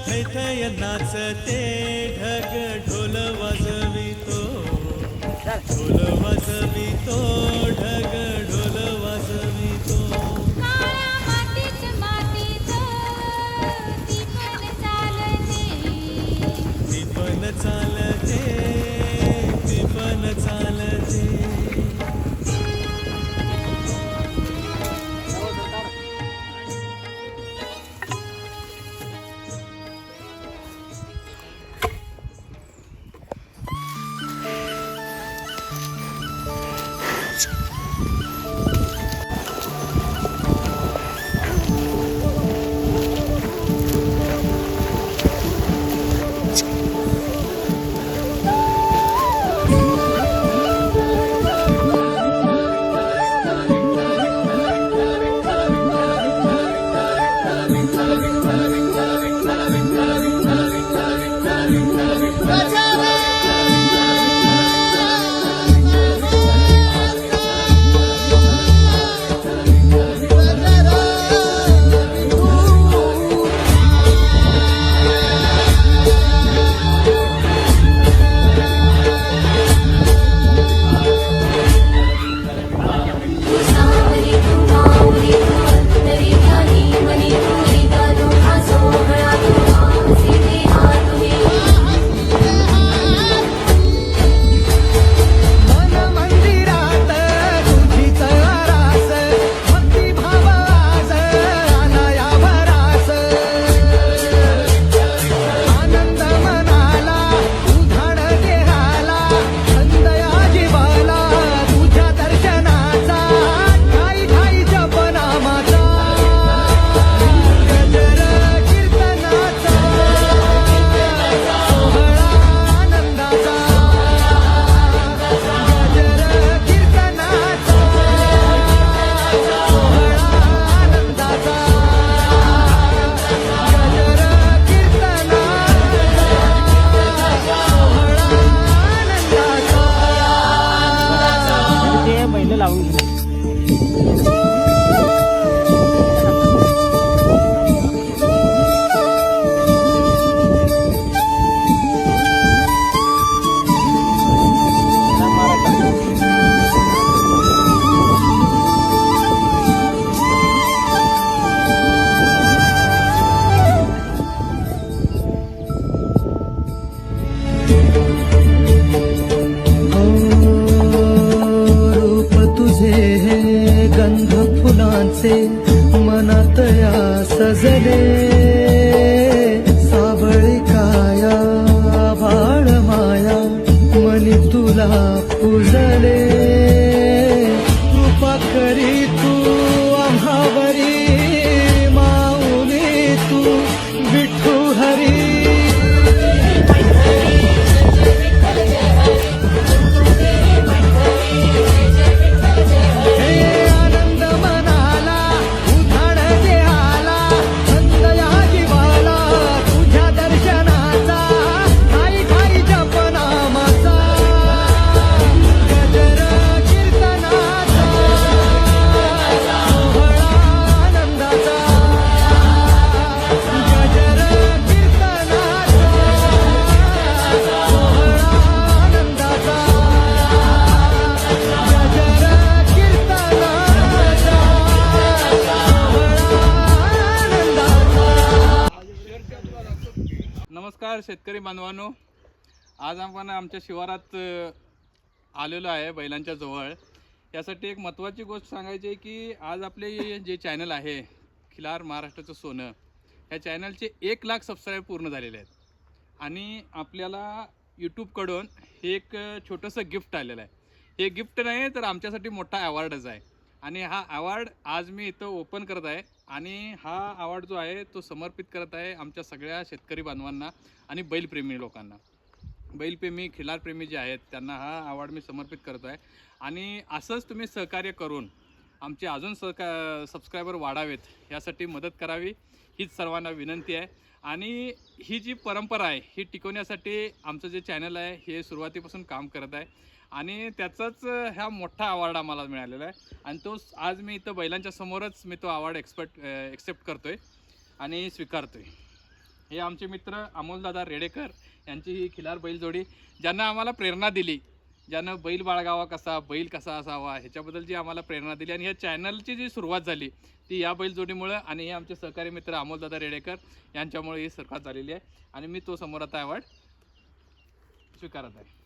थै थै नाचते ढग ढोल वाजवितो ढोल वाजवितो ढग ढोल वाजवितो काळ्या मातीत मातीत ती पण चालते ती पण चालते ती पण चालते गंध फुलांचे मनात या सजले सावळी काया भाळ माया मनी तुला पूजले कृपा करी तू आम्हावरी माऊली तू विठू हरी नमस्कार शेतकरी बांधवांनो, आज आपण आमच्या शिवारात आलेलो आहे बैलांच्या जवळ. यासाठी एक महत्त्वाची गोष्ट सांगायची आहे की आज आपले जे चॅनल आहे खिलार महाराष्ट्राचं सोनं, या चॅनलचे 1 लाख सबस्क्राईब पूर्ण झालेले आहेत आणि आपल्याला यूट्यूबकडून हे एक छोटंसं गिफ्ट आलेलं आहे. हे गिफ्ट नाही तर आमच्यासाठी मोठा अवॉर्डच आहे आणि हा अवॉर्ड आज मी इथं ओपन करत आहे आणि हा अवॉर्ड जो आहे तो समर्पित करत आहे आमच्या सगळ्या शेतकरी बांधवांना आणि बैलप्रेमी लोकांना. बैलप्रेमी खिलारप्रेमी जे आहेत त्यांना हा अवॉर्ड मी समर्पित करतो आहे आणि असंच तुम्ही सहकार्य करून आमचे अजून सबस्क्रायबर वाढावेत यासाठी मदत करावी हीच सर्वांना विनंती आहे. आणि ही जी परंपरा आहे ही टिकवण्यासाठी आमचं जे चॅनल आहे हे सुरुवातीपासून काम करत आहे आणि त्याचाच हा मोठा अवॉर्ड आम्हाला मिळालेला आहे आणि तो आज मी इथं बैलांच्या समोरच मी तो अवॉर्ड एक्सेप्ट करतोय आणि स्वीकारतोय. हे आमचे मित्र अमोलदादा रेडेकर यांची ही खिलार बैलजोडी, ज्यांना आम्हाला प्रेरणा दिली, ज्यानं बैल बाळगावा कसा, बैल कसा असावा ह्याच्याबद्दल जी आम्हाला प्रेरणा दिली आणि ह्या चॅनलची जी सुरुवात झाली ती या बैलजोडीमुळं आणि हे आमचे सहकारी मित्र अमोलदादा रेडेकर यांच्यामुळे ही सुरुवात झालेली आहे. आणि मी तो समोर आता अवॉर्ड स्वीकारत आहे.